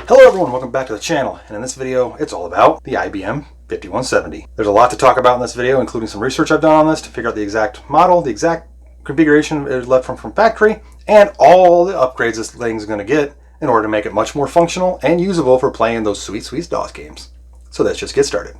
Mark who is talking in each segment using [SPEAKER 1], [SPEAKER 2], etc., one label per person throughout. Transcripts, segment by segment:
[SPEAKER 1] Hello everyone, welcome back to the channel, and in this video it's all about the IBM 5170. There's a lot to talk about in this video, including some research I've done on this to figure out the exact model, the exact configuration it left from factory, and all the upgrades this thing's going to get in order to make it much more functional and usable for playing those sweet DOS games. So let's just get started.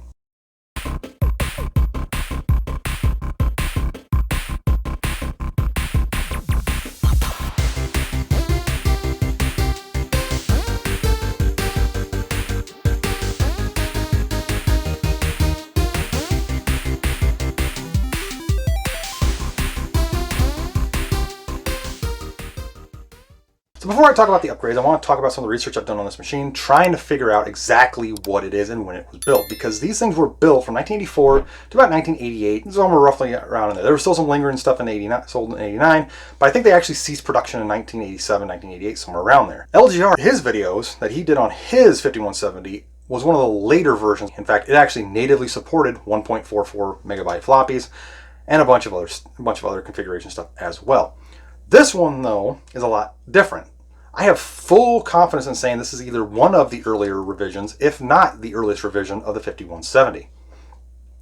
[SPEAKER 1] So before I talk about the upgrades, I want to talk about some of the research I've done on this machine, trying to figure out exactly what it is and when it was built, because these things were built from 1984 to about 1988, somewhere roughly around in there. There was still some lingering stuff in 89, sold in 89, but I think they actually ceased production in 1987, 1988, somewhere around there. LGR, his videos that he did on his 5170 was one of the later versions. In fact, it actually natively supported 1.44 megabyte floppies and a bunch of other configuration stuff as well. This one, though, is a lot different. I have full confidence in saying this is either one of the earlier revisions, if not the earliest revision of the 5170.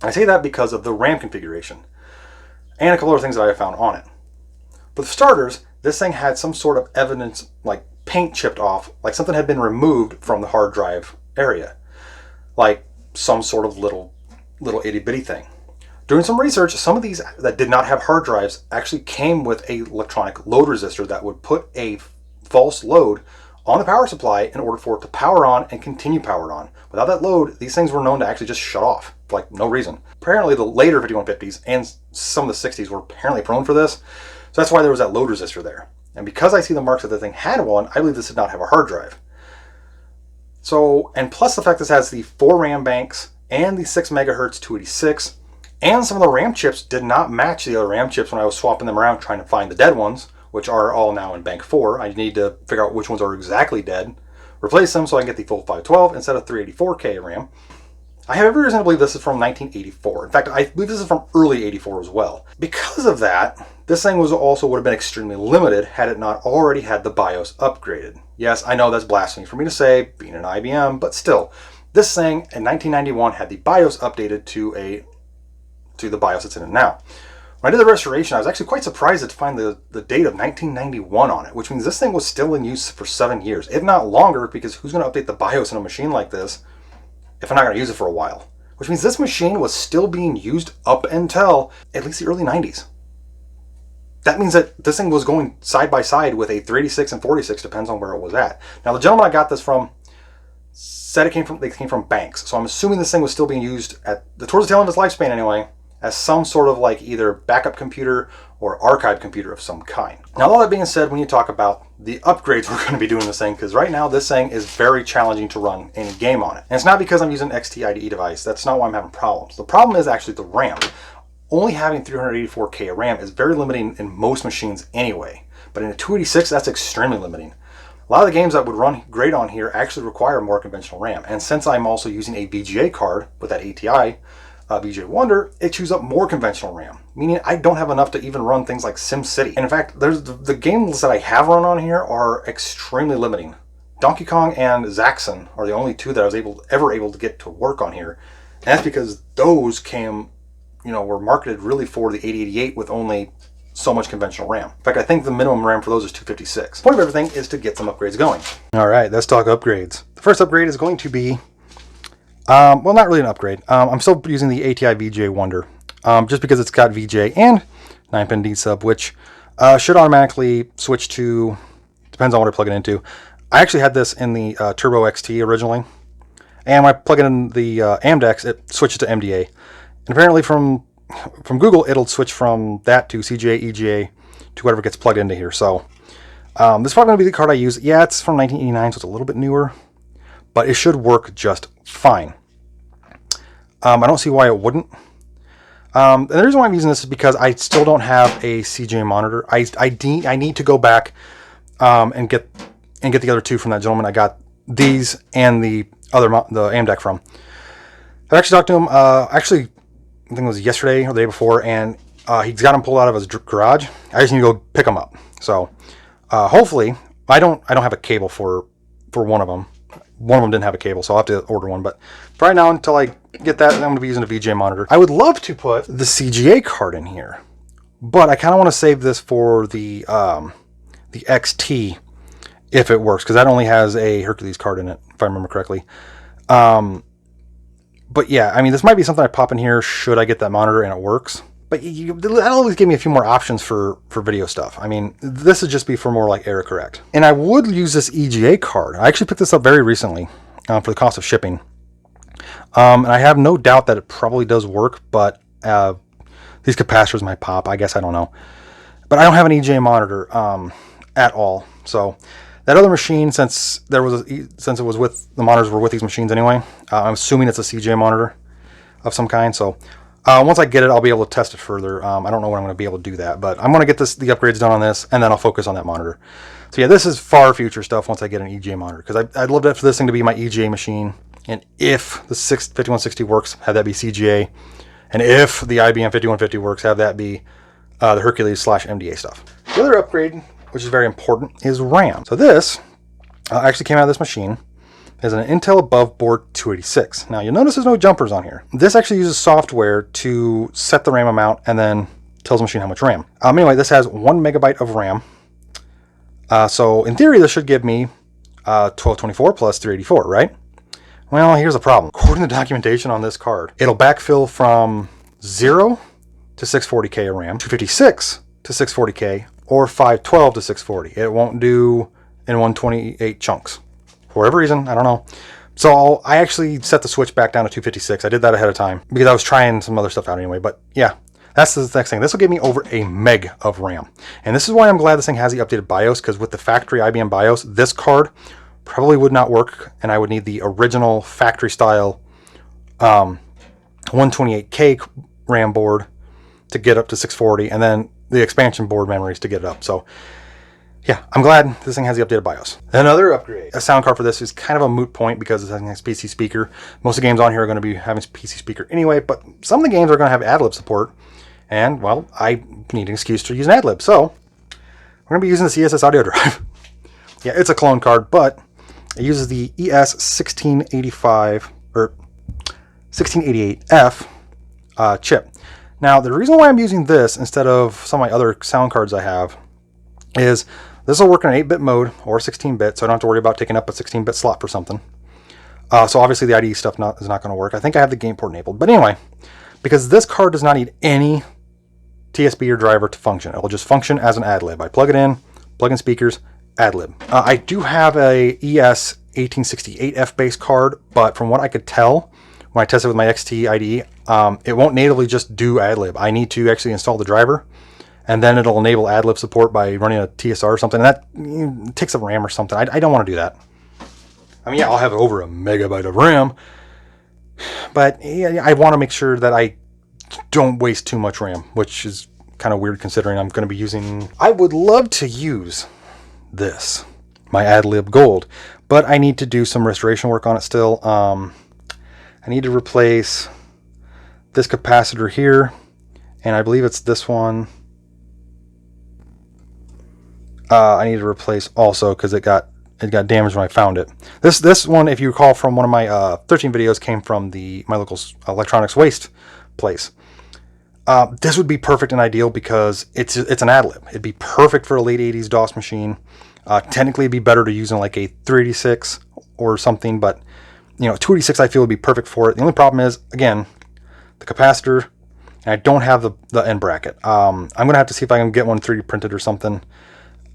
[SPEAKER 1] I say that because of the RAM configuration and a couple other things that I found on it. For starters, this thing had some sort of evidence, like paint chipped off, like something had been removed from the hard drive area, like some sort of little itty bitty thing. Doing some research, some of these that did not have hard drives actually came with an electronic load resistor that would put a false load on the power supply in order for it to power on and continue powered on. Without that load, these things were known to actually just shut off for like no reason. Apparently the later 5150s and some of the 60s were apparently prone for this. So that's why there was that load resistor there. And because I see the marks that the thing had one, I believe this did not have a hard drive. So, and plus the fact this has the 4 RAM banks and the 6 megahertz 286, and some of the RAM chips did not match the other RAM chips when I was swapping them around trying to find the dead ones, which are all now in bank 4. I need to figure out which ones are exactly dead, replace them so I can get the full 512 instead of 384K RAM. I have every reason to believe this is from 1984. In fact, I believe this is from early 84 as well. Because of that, this thing would have been extremely limited had it not already had the BIOS upgraded. Yes, I know that's blasphemy for me to say, being an IBM, but still, this thing in 1991 had the BIOS updated to the BIOS that's in it now. When I did the restoration, I was actually quite surprised to find the date of 1991 on it, which means this thing was still in use for 7 years, if not longer, because who's going to update the BIOS in a machine like this if I'm not going to use it for a while? Which means this machine was still being used up until at least the early 90s. That means that this thing was going side by side with a 386 and 46, depends on where it was at. Now, the gentleman I got this from said they came from banks, so I'm assuming this thing was still being used towards the tail end of its lifespan anyway, as some sort of like either backup computer or archive computer of some kind. Now, all that being said, when you talk about the upgrades we're going to be doing this thing, because right now this thing is very challenging to run any game on it. And it's not because I'm using an XT IDE device. That's not why I'm having problems. The problem is actually the RAM. Only having 384K of RAM is very limiting in most machines anyway. But in a 286, that's extremely limiting. A lot of the games that would run great on here actually require more conventional RAM. And since I'm also using a VGA card with that ATI, VGA Wonder, it chews up more conventional RAM, meaning I don't have enough to even run things like SimCity. And in fact, there's the games that I have run on here are extremely limiting. Donkey Kong and Zaxxon are the only two that I was ever able to get to work on here. And that's because those were marketed really for the 8088 with only so much conventional RAM. In fact, I think the minimum RAM for those is 256. The point of everything is to get some upgrades going. All right, let's talk upgrades. The first upgrade is going to be well, not really an upgrade. I'm still using the ATI VGA Wonder, just because it's got VGA and 9-pin D-sub, which should automatically switch to, depends on what I plug it into. I actually had this in the Turbo XT originally, and when I plug it in the Amdex, it switches to MDA. And apparently from Google, it'll switch from that to CGA, EGA, to whatever gets plugged into here. So this is probably going to be the card I use. Yeah, it's from 1989, so it's a little bit newer, but it should work just fine. I don't see why it wouldn't. And the reason why I'm using this is because I still don't have a CGA monitor. I need to go back and get the other two from that gentleman. I got these and the AMDEC from. I actually talked to him. Actually, I think it was yesterday or the day before, and he's got them pulled out of his garage. I just need to go pick them up. So hopefully, I don't have a cable for one of them. one of them didn't have a cable, so I'll have to order one. But for right now, until I get that, I'm going to be using a VGA monitor. I would love to put the CGA card in here, but I kind of want to save this for the XT if it works, because that only has a Hercules card in it, if I remember correctly. But yeah, I mean, this might be something I pop in here should I get that monitor and it works. But that'll always give me a few more options for video stuff. I mean, this would just be for more like error correct. And I would use this EGA card. I actually picked this up very recently for the cost of shipping. And I have no doubt that it probably does work, but these capacitors might pop. I guess, I don't know. But I don't have an EGA monitor at all. So that other machine, since it was with the monitors were with these machines anyway, I'm assuming it's a CGA monitor of some kind. So once I get it, I'll be able to test it further. I don't know when I'm going to be able to do that, but I'm going to get the upgrades done on this, and then I'll focus on that monitor. So yeah, this is far future stuff once I get an EGA monitor, because I'd love for this thing to be my EGA machine, and if the 5160 works, have that be CGA, and if the IBM 5150 works, have that be the Hercules/MDA stuff. The other upgrade, which is very important, is RAM. So this actually came out of this machine. Is an Intel above board 286. Now you'll notice there's no jumpers on here. This actually uses software to set the RAM amount and then tells the machine how much RAM. Anyway, this has 1 megabyte of RAM. So in theory, this should give me 1224 plus 384, right? Well, here's the problem. According to the documentation on this card, it'll backfill from 0 to 640K of RAM, 256 to 640K, or 512 to 640. It won't do in 128 chunks. For whatever reason, I don't know. So I actually set the switch back down to 256. I did that ahead of time because I was trying some other stuff out anyway. But yeah, that's the next thing. This will give me over a meg of RAM. And this is why I'm glad this thing has the updated BIOS, because with the factory IBM BIOS, this card probably would not work. And I would need the original factory style 128K RAM board to get up to 640. And then the expansion board memories to get it up. So yeah, I'm glad this thing has the updated BIOS. Another upgrade. A sound card for this is kind of a moot point because this has PC speaker. Most of the games on here are going to be having PC speaker anyway, but some of the games are going to have Ad-Lib support. And, well, I need an excuse to use an Ad-Lib. So, we're going to be using the CSS audio drive. Yeah, it's a clone card, but it uses the ES1685 or 1688F chip. Now, the reason why I'm using this instead of some of my other sound cards I have is this will work in an 8-bit mode or 16-bit, so I don't have to worry about taking up a 16-bit slot for something. So obviously the IDE stuff is not going to work. I think I have the game port enabled. But anyway, because this card does not need any TSB or driver to function. It will just function as an Ad-Lib. I plug it in, plug in speakers, Ad-Lib. I do have a ES1868F base card, but from what I could tell when I tested with my XT IDE, it won't natively just do Ad-Lib. I need to actually install the driver, and then it'll enable Ad-Lib support by running a TSR or something. And that takes up RAM or something. I don't want to do that. I mean, yeah, I'll have over a megabyte of RAM, but yeah, I want to make sure that I don't waste too much RAM, which is kind of weird considering I'm going to be using... I would love to use this, my Ad-Lib Gold, but I need to do some restoration work on it still. I need to replace this capacitor here, and I believe it's this one. I need to replace also because it got damaged when I found it. This one, if you recall from one of my 13 videos, came from my local electronics waste place. This would be perfect and ideal because it's an Ad-Lib. It'd be perfect for a late 80s DOS machine. Technically, it'd be better to use in like a 386 or something, but 286 I feel would be perfect for it. The only problem is, again, the capacitor, and I don't have the end bracket. I'm gonna have to see if I can get one 3D printed or something.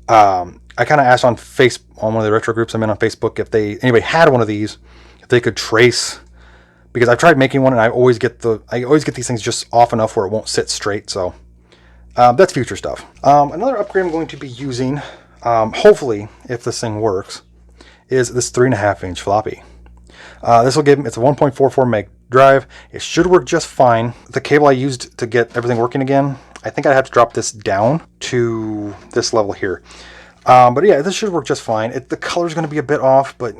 [SPEAKER 1] I kind of asked on one of the retro groups I'm in on Facebook if anybody had one of these, if they could trace, because I've tried making one and I always get these things just off enough where it won't sit straight. So that's future stuff. Another upgrade I'm going to be using, hopefully if this thing works, is this 3.5-inch floppy. This will it's a 1.44 meg drive. It should work just fine. The cable I used to get everything working again, I think I'd have to drop this down to this level here. But yeah, this should work just fine. The color's going to be a bit off, but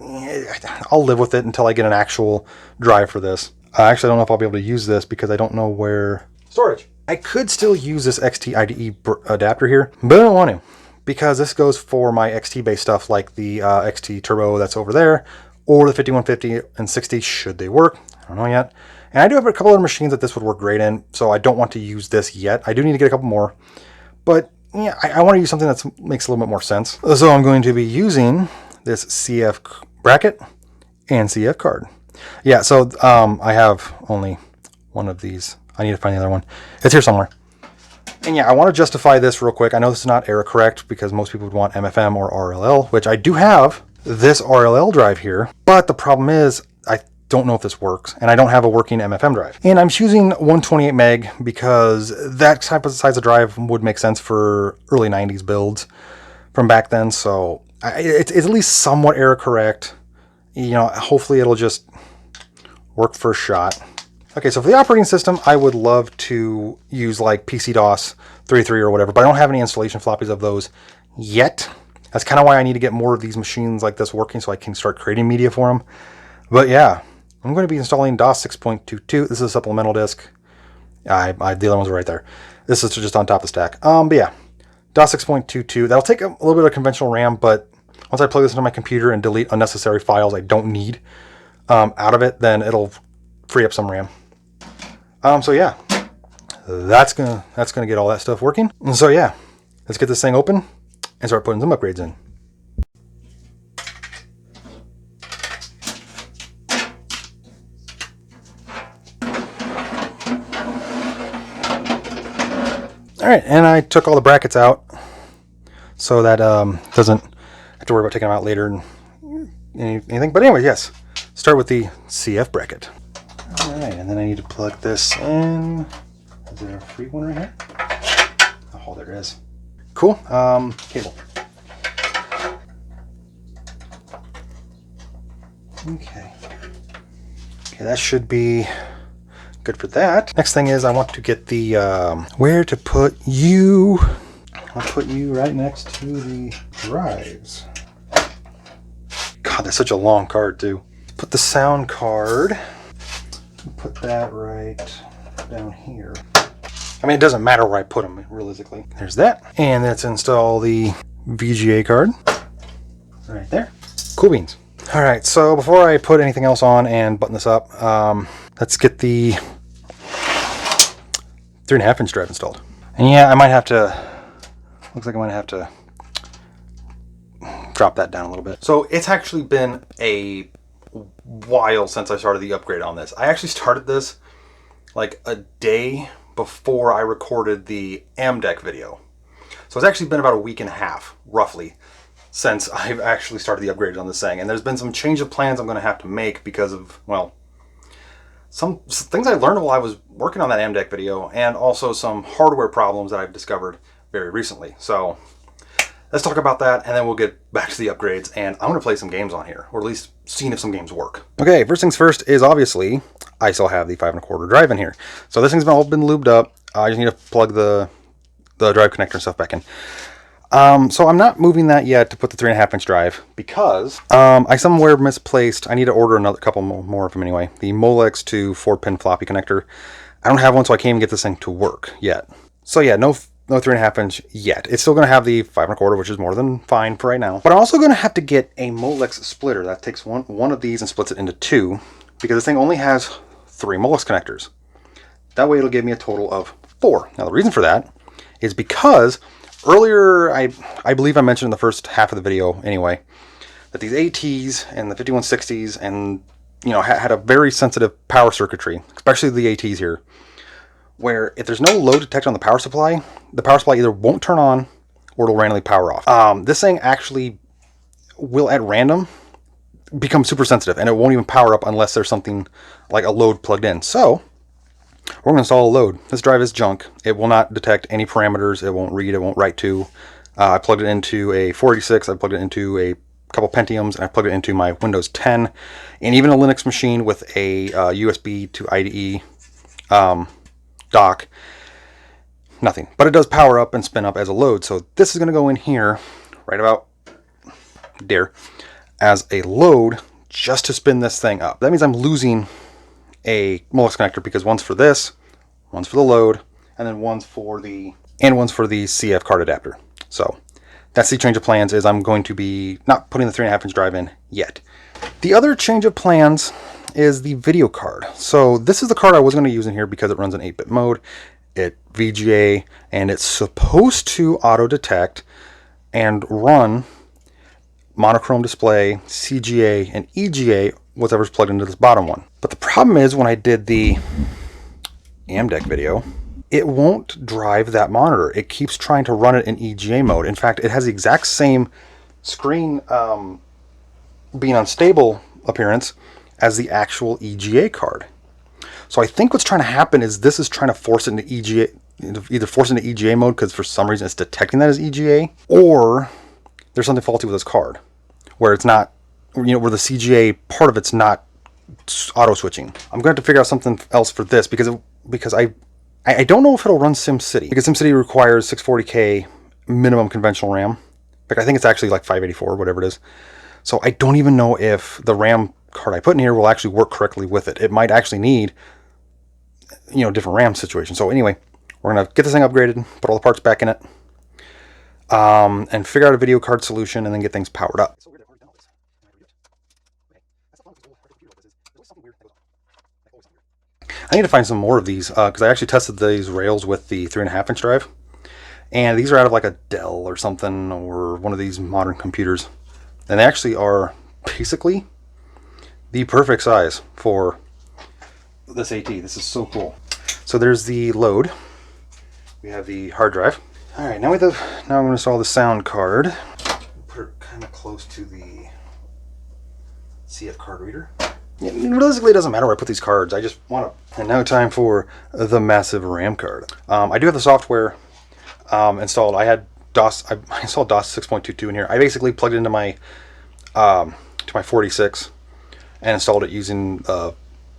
[SPEAKER 1] I'll live with it until I get an actual drive for this. Actually, I don't know if I'll be able to use this because I don't know where... Storage. I could still use this XT IDE adapter here, but I don't want to because this goes for my XT-based stuff like the XT Turbo that's over there, or the 5150 and 60 should they work. I don't know yet. And I do have a couple other machines that this would work great in, so I don't want to use this yet. I do need to get a couple more, but yeah, I want to use something that makes a little bit more sense. So I'm going to be using this CF bracket and CF card. Yeah, so I have only one of these. I need to find the other one. It's here somewhere. And yeah, I want to justify this real quick. I know this is not error correct because most people would want MFM or RLL, which I do have this RLL drive here, but the problem is I don't know if this works, and I don't have a working MFM drive. And I'm choosing 128 meg because that type of size of drive would make sense for early 90s builds from back then, so it's at least somewhat error correct. You know, hopefully it'll just work first shot. Okay, so for the operating system, I would love to use like PC-DOS 3.3 or whatever, but I don't have any installation floppies of those yet. That's kind of why I need to get more of these machines like this working so I can start creating media for them. But yeah, I'm going to be installing DOS 6.22. This is a supplemental disk. The other ones are right there. This is just on top of the stack. But yeah, DOS 6.22. That'll take a little bit of conventional RAM, but once I plug this into my computer and delete unnecessary files I don't need out of it, then it'll free up some RAM. So yeah, that's gonna get all that stuff working. And so yeah, let's get this thing open and start putting some upgrades in. All right, and I took all the brackets out so that doesn't have to worry about taking them out later and anything. But anyway, yes, start with the CF bracket. All right, and then I need to plug this in. Is there a free one right here? Oh, there it is. Cool. Cable. Okay. Okay, that should be good for that. Next thing is I want to get the where to put you. I'll put you right next to the drives. God, that's such a long card too. Put the sound card. Put that right down here. I mean, it doesn't matter where I put them, realistically. There's that. And let's install the VGA card. Right there. Cool beans. All right, so before I put anything else on and button this up, let's get the 3.5-inch drive installed. And yeah, I might have to, looks like I might have to drop that down a little bit. So it's actually been a while since I started the upgrade on this. I actually started this like a day before I recorded the AMDEC video. So it's actually been about a week and a half, roughly, since I've actually started the upgrade on this thing. And there's been some change of plans I'm going to have to make because of, well, some things I learned while I was working on that AMDEC video, and also some hardware problems that I've discovered very recently. So let's talk about that, and then we'll get back to the upgrades, and I'm going to play some games on here, or at least seeing if some games work. Okay, first things first is obviously I still have the 5.25 drive in here. So this thing's all been lubed up. I just need to plug the drive connector and stuff back in. So I'm not moving that yet to put the 3.5-inch drive because I somewhere misplaced. I need to order another couple more of them anyway. The Molex to 4-pin floppy connector. I don't have one, so I can't even get this thing to work yet. So yeah, no 3.5-inch yet. It's still going to have the 5.25, which is more than fine for right now. But I'm also going to have to get a Molex splitter that takes one of these and splits it into two, because this thing only has 3 Molex connectors. That way it'll give me a total of 4. Now the reason for that is because earlier, I believe I mentioned in the first half of the video anyway, that these ATs and the 5160s and, you know, had a very sensitive power circuitry, especially the ATs here, where if there's no load detected on the power supply either won't turn on or it'll randomly power off. This thing actually will at random become super sensitive, and it won't even power up unless there's something like a load plugged in. So we're going to install a load. This drive is junk. It will not detect any parameters. It won't read. It won't write to. I plugged it into a 486. I plugged it into a couple Pentiums, and I plugged it into my Windows 10, and even a Linux machine with a USB to IDE dock. Nothing. But it does power up and spin up as a load. So this is going to go in here right about there as a load just to spin this thing up. That means I'm losing a Molex connector because one's for this, one's for the load, and then one's for the CF card adapter. So that's the change of plans. Is I'm going to be not putting the 3.5-inch drive in yet. The other change of plans is the video card. So this is the card I was going to use in here because it runs in 8-bit mode, it VGA, and it's supposed to auto detect and run monochrome display, CGA, and EGA, whatever's plugged into this bottom one. But the problem is when I did the AMDEC video, it won't drive that monitor. It keeps trying to run it in EGA mode. In fact, it has the exact same screen being unstable appearance as the actual EGA card. So I think what's trying to happen is this is trying to force it into EGA, either force it into EGA mode because for some reason it's detecting that as EGA, or there's something faulty with this card where it's not, where the CGA part of it's not auto switching. I'm going to have to figure out something else for this because I don't know if it'll run SimCity, because SimCity requires 640K minimum conventional RAM. In fact, I think it's actually like 584, whatever it is. So I don't even know if the RAM card I put in here will actually work correctly with it. It might actually need, different RAM situation. So anyway, we're going to get this thing upgraded, put all the parts back in it, and figure out a video card solution and then get things powered up. I need to find some more of these because I actually tested these rails with the 3.5-inch drive. And these are out of like a Dell or something, or one of these modern computers. And they actually are basically the perfect size for this AT. This is so cool. So there's the load. We have the hard drive. All right, now I'm going to install the sound card. Put it kind of close to the CF card reader. Yeah, realistically, it doesn't matter where I put these cards. I just want to. And now time for the massive RAM card. I do have the software installed. I had DOS. I installed DOS 6.22 in here. I basically plugged it into my to my 46 and installed it using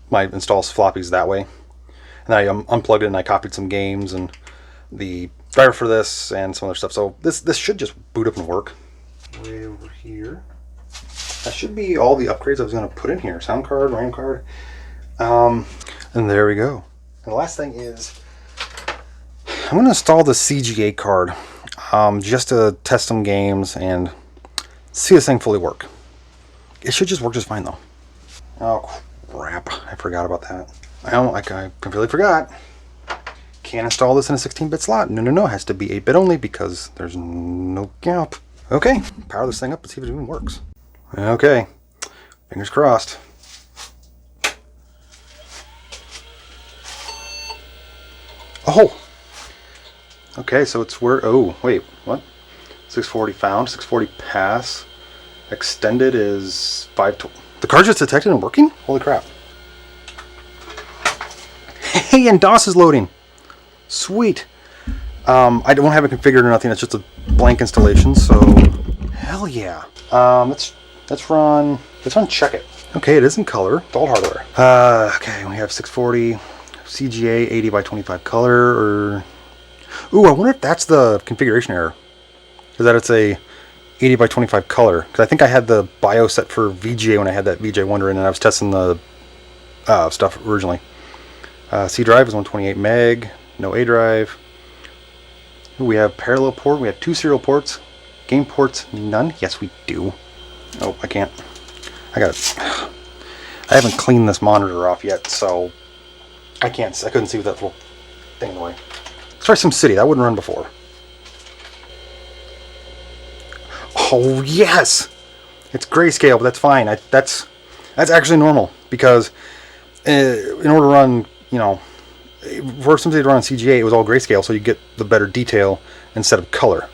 [SPEAKER 1] my install floppies that way. And then I unplugged it and I copied some games and the driver for this and some other stuff. So this should just boot up and work. Way over here. That should be all the upgrades I was going to put in here. Sound card, RAM card. And there we go. And the last thing is I'm going to install the CGA card just to test some games and see this thing fully work. It should just work just fine though. Oh crap, I forgot about that. I completely forgot. Can't install this in a 16-bit slot. No, it has to be 8-bit only because there's no gap. Okay, power this thing up and see if it even works. Okay, fingers crossed. Oh! Okay, so it's where, oh, wait, what? 640 found, 640 pass. Extended is 520. The card's just detected and working? Holy crap. Hey, and DOS is loading. Sweet. I don't have it configured or nothing, it's just a blank installation, so hell yeah. Let's run check it. Okay, it is in color. It's all hardware. Okay, we have 640 CGA 80 by 25 color, or ooh, I wonder if that's the configuration error. Is that it's a 80 by 25 color? Because I think I had the BIOS set for VGA when I had that VJ Wonder in, and I was testing the stuff originally. C drive is 128 meg. No A drive. We have parallel port. We have 2 serial ports. Game ports, none. Yes, we do. Oh, I can't. I haven't cleaned this monitor off yet, so I couldn't see with that little thing in the way. Let's try SimCity. That wouldn't run before. Oh yes, it's grayscale, but that's fine. That's actually normal because in order to run, for SimCity to run on CGA, it was all grayscale, so you get the better detail instead of color.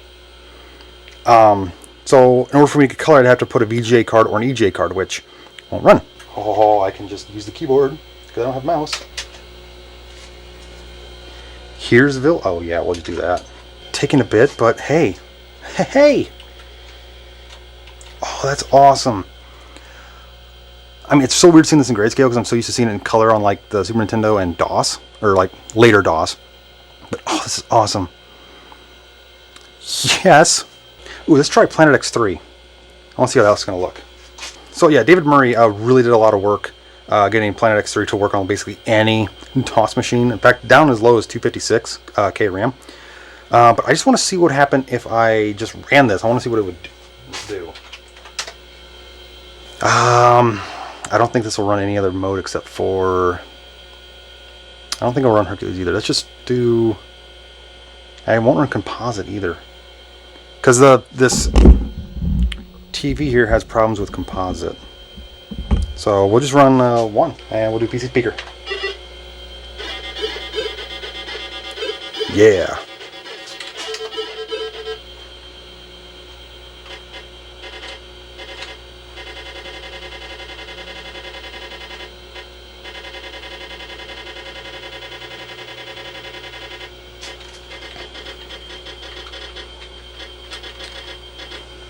[SPEAKER 1] So in order for me to get color, I'd have to put a VGA card or an EGA card, which won't run. Oh, I can just use the keyboard because I don't have a mouse. Here's the oh yeah, we'll just do that. Taking a bit, but hey. Oh, that's awesome. I mean, it's so weird seeing this in grayscale because I'm so used to seeing it in color on like the Super Nintendo and DOS, or like later DOS. But oh, this is awesome. Yes. Ooh, let's try Planet X3. I want to see how that's going to look. So yeah, David Murray really did a lot of work getting Planet X3 to work on basically any DOS machine. In fact, down as low as 256K RAM. But I just want to see what happened if I just ran this. I want to see what it would do. I don't think this will run any other mode except for... I don't think it'll run Hercules either. Let's just do... I won't run composite either. Because this TV here has problems with composite. So we'll just run 1, and we'll do PC speaker. Yeah.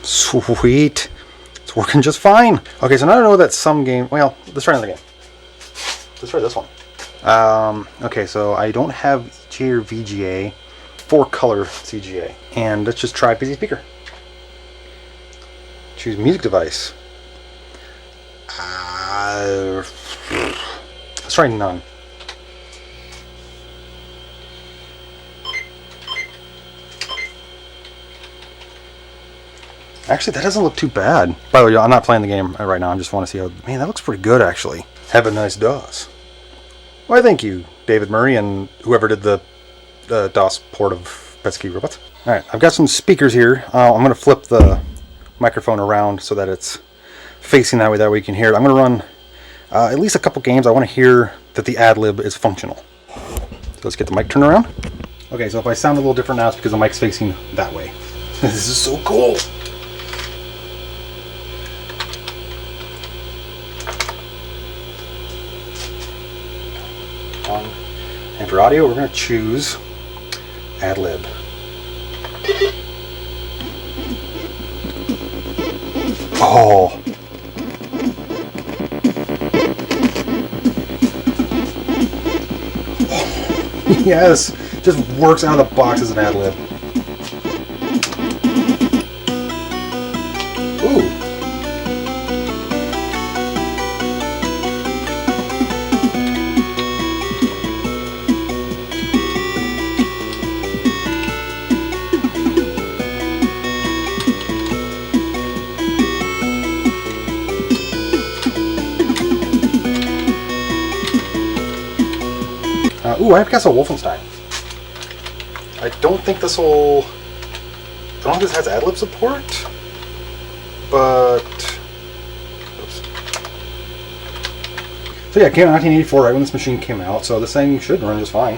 [SPEAKER 1] Sweet. It's working just fine. Okay, so now I know that some game... Well, let's try another game. Let's try this one. Okay, so I don't have EGA or VGA for color CGA. And let's just try PC speaker. Choose music device. Let's try none. Actually, that doesn't look too bad. By the way, I'm not playing the game right now. I just want to see how... Man, that looks pretty good, actually. Have a nice DOS. Why, thank you, David Murray, and whoever did the DOS port of Betsky Robots. Alright, I've got some speakers here. I'm going to flip the microphone around so that it's facing that way you can hear it. I'm going to run at least a couple games. I want to hear that the Ad-Lib is functional. So let's get the mic turned around. Okay, so if I sound a little different now, it's because the mic's facing that way. This is so cool! And for audio, we're going to choose Ad-Lib. Oh! Yes! Just works out of the box as an Ad-Lib. Ooh! Ooh, I have Castle Wolfenstein. I don't think this will... I don't think this has Ad-Lib support, but... Oops. So yeah, it came out in 1984, right when this machine came out, so this thing should run just fine.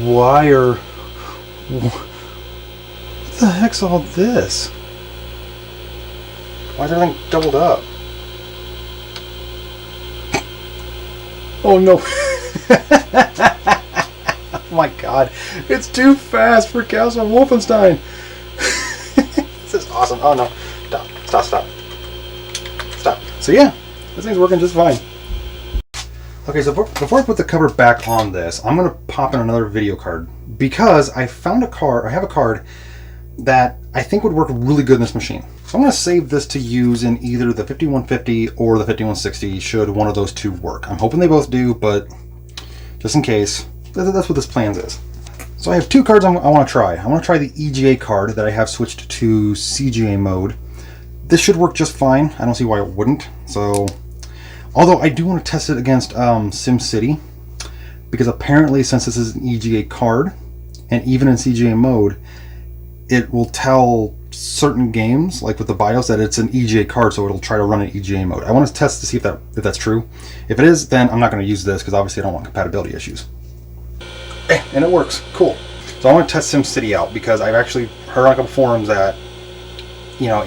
[SPEAKER 1] Why are... What the heck's all this? Why is everything doubled up? Oh no! Oh my god, it's too fast for Castle Wolfenstein! This is awesome. Oh no, stop. So yeah, this thing's working just fine. Okay, so before I put the cover back on this, I'm going to pop in another video card because I found a card, I have a card that I think would work really good in this machine. So I'm going to save this to use in either the 5150 or the 5160 should one of those two work. I'm hoping they both do, but just in case, that's what this plans is. So I have two cards I want to try. I want to try the EGA card that I have switched to CGA mode. This should work just fine. I don't see why it wouldn't. So, although I do want to test it against SimCity, because apparently since this is an EGA card, and even in CGA mode, it will tell certain games, like with the BIOS, that it's an EGA card, so it'll try to run in EGA mode. I want to test to see if that's true. If it is, then I'm not going to use this because obviously I don't want compatibility issues. And it works. Cool. So I want to test SimCity out because I've actually heard on a couple forums that, you know,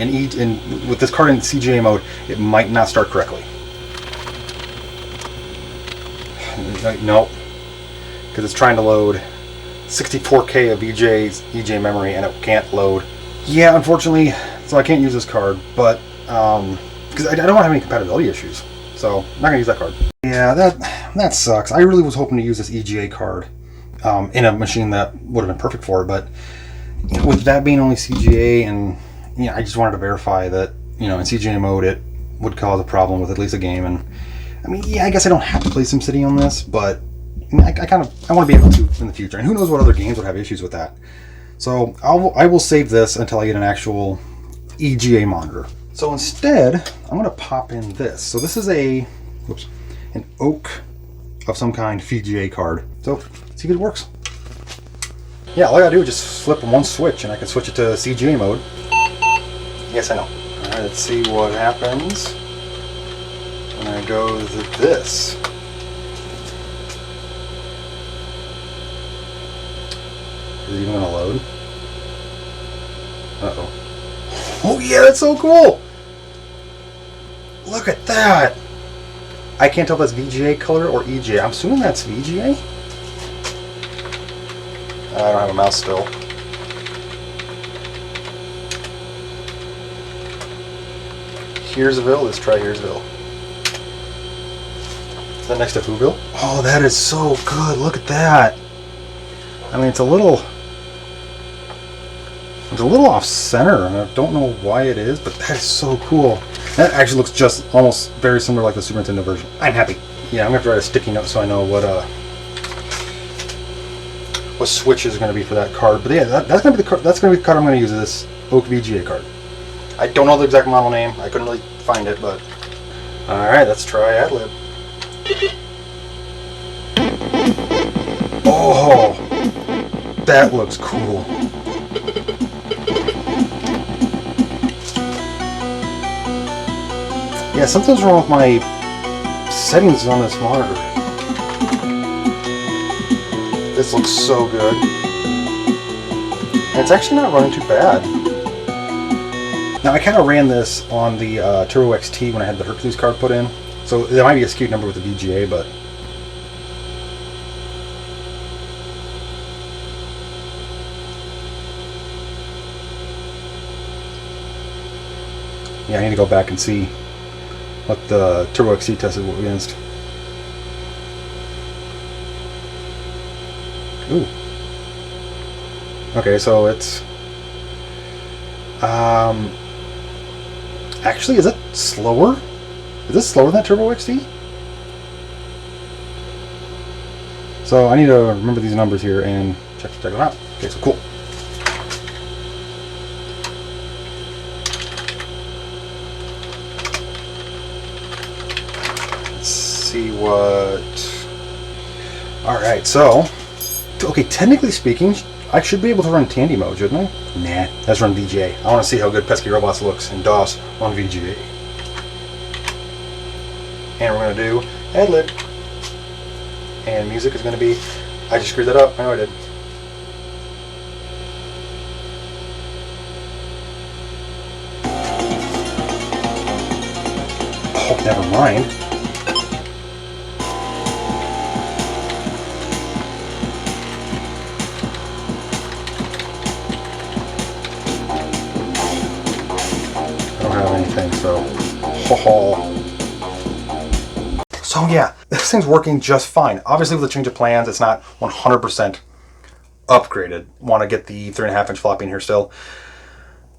[SPEAKER 1] with this card in CGA mode, it might not start correctly. Nope. Because it's trying to load 64K of EJ memory and it can't load. Yeah, unfortunately, so I can't use this card, but because I don't want to have any compatibility issues, so I'm not gonna use that card. Yeah, that sucks. I really was hoping to use this EGA card in a machine that would have been perfect for it, but you know, with that being only CGA, and you know, I just wanted to verify that, you know, in CGA mode it would cause a problem with at least a game. And I mean, yeah, I guess I don't have to play SimCity on this, but I want to be able to in the future, and who knows what other games would have issues with that. So I will save this until I get an actual EGA monitor. So instead, I'm going to pop in this. So this is an oak of some kind VGA card. So let's see if it works. Yeah, all I gotta do is just flip one switch and I can switch it to CGA mode. Yes, I know. All right, let's see what happens when I go to this. Is it even gonna load? Uh-oh. Oh yeah, that's so cool! Look at that! I can't tell if that's VGA color or EGA. I'm assuming that's VGA? I don't have a mouse still. Here'sville, let's try Here'sville. Is that next to Whoville? Oh, that is so good, look at that! I mean, it's a little off center, and I don't know why it is, but that is so cool. That actually looks just almost very similar like the Super Nintendo version. I'm happy. Yeah, I'm gonna have to write a sticky note so I know what switch is gonna be for that card. But yeah, that's gonna be the card. That's gonna be the card I'm gonna use. This Oak VGA card. I don't know the exact model name. I couldn't really find it, but all right, let's try Ad-Lib. Oh, that looks cool. Yeah, something's wrong with my settings on this monitor. This looks so good. And it's actually not running too bad. Now, I kind of ran this on the Turbo XT when I had the Hercules card put in. So there might be a skewed number with the VGA, but... yeah, I need to go back and see what the Turbo XT tested against. Ooh. Okay, so it's... actually, is it slower? Is this slower than Turbo XT? So I need to remember these numbers here and check them out. Okay, so cool. See what... Alright, so... okay, technically speaking, I should be able to run Tandy mode, shouldn't I? Nah, let's run VGA. I want to see how good Pesky Robots looks in DOS on VGA. And we're going to do Ad-Lib. And music is going to be... I just screwed that up. I know I did. Oh, never mind. So yeah, this thing's working just fine. Obviously with the change of plans, it's not 100% upgraded. Want to get the 3.5-inch floppy in here still.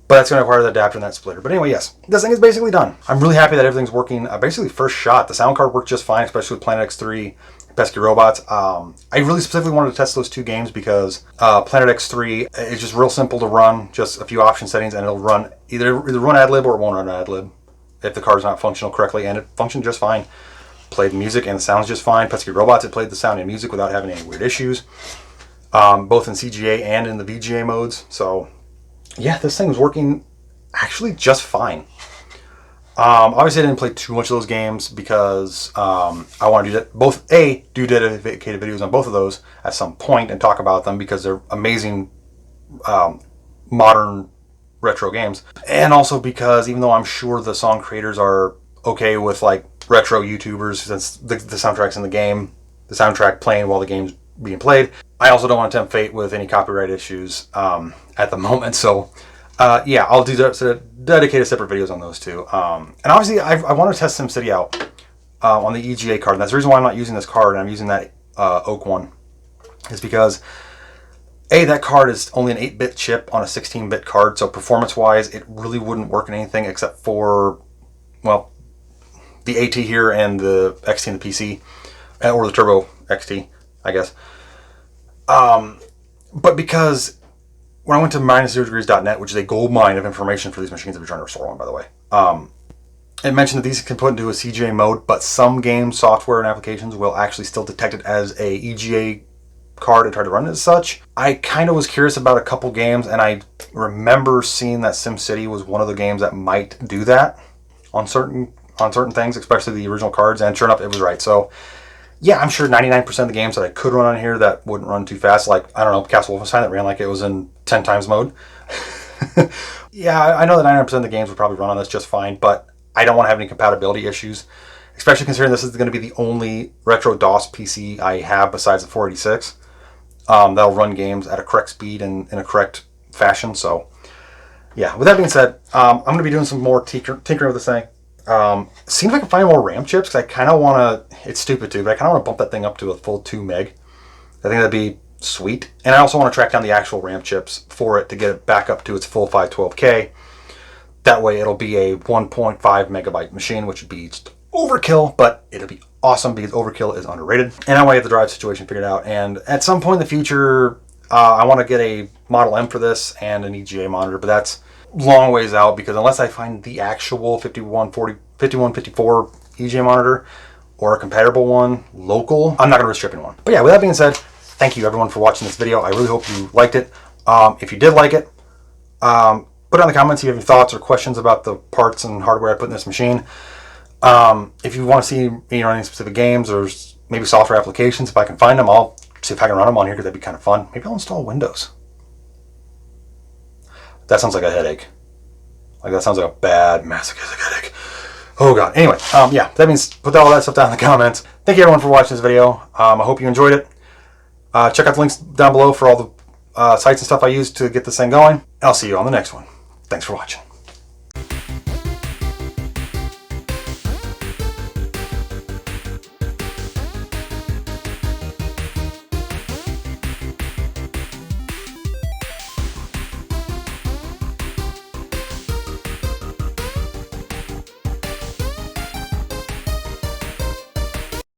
[SPEAKER 1] But that's going to require the adapter and that splitter. But anyway, yes, this thing is basically done. I'm really happy that everything's working. Basically first shot, the sound card worked just fine, especially with Planet X3, Pesky Robots. I really specifically wanted to test those two games because Planet X3 is just real simple to run, just a few option settings, and it'll run either run Ad-Lib or it won't run Ad-Lib if the card's not functional correctly, and it functioned just fine. Played the music and the sounds just fine. Pesky Robots, it played the sound and music without having any weird issues, both in CGA and in the VGA modes. So yeah, this thing was working actually just fine. Obviously I didn't play too much of those games because I want to do that, both do dedicated videos on both of those at some point and talk about them because they're amazing modern retro games, and also because even though I'm sure the song creators are okay with like retro YouTubers, since the soundtrack's in the game, the soundtrack playing while the game's being played, I also don't want to tempt fate with any copyright issues at the moment. So yeah, I'll do dedicated separate videos on those two. And obviously I want to test SimCity out on the EGA card, and that's the reason why I'm not using this card and I'm using that Oak one, is because that card is only an 8-bit chip on a 16-bit card, so performance-wise, it really wouldn't work in anything except for, well, the AT here and the XT and the PC, or the Turbo XT, I guess. But because when I went to -0degrees.net, which is a gold mine of information for these machines that we're trying to restore one, by the way, it mentioned that these can put into a CGA mode, but some game software and applications will actually still detect it as a EGA card and try to run it as such. I kind of was curious about a couple games, and I remember seeing that SimCity was one of the games that might do that on certain things, especially the original cards, and sure enough, it was right. So yeah, I'm sure 99% of the games that I could run on here that wouldn't run too fast, like, I don't know, Castle Wolfenstein, that ran like it was in 10 times mode. Yeah, I know that 99% of the games would probably run on this just fine, but I don't want to have any compatibility issues, especially considering this is going to be the only retro DOS PC I have besides the 486. That'll run games at a correct speed and in a correct fashion. So yeah, with that being said, I'm going to be doing some more tinkering with this thing. Seems like I can find more RAM chips, because I kind of want to, it's stupid too, but I kind of want to bump that thing up to a full 2 meg. I think that'd be sweet. And I also want to track down the actual RAM chips for it to get it back up to its full 512K. That way it'll be a 1.5 megabyte machine, which would be just overkill, but it'll be awesome because overkill is underrated. And I want to get the drive situation figured out. And at some point in the future, I want to get a Model M for this and an EGA monitor, but that's long ways out, because unless I find the actual 5154 EGA monitor or a compatible one local, I'm not going to risk shipping one. But yeah, with that being said, thank you everyone for watching this video. I really hope you liked it. If you did like it, put it in the comments if you have any thoughts or questions about the parts and hardware I put in this machine. If you want to see me run any specific games or maybe software applications, if I can find them, I'll see if I can run them on here, because that'd be kind of fun. Maybe I'll install Windows. That sounds like a headache. Like, that sounds like a bad masochistic headache. Oh god. Anyway, yeah, that means put all that stuff down in the comments. Thank you everyone for watching this video. I hope you enjoyed it. Check out the links down below for all the sites and stuff I use to get this thing going. I'll see you on the next one. Thanks for watching.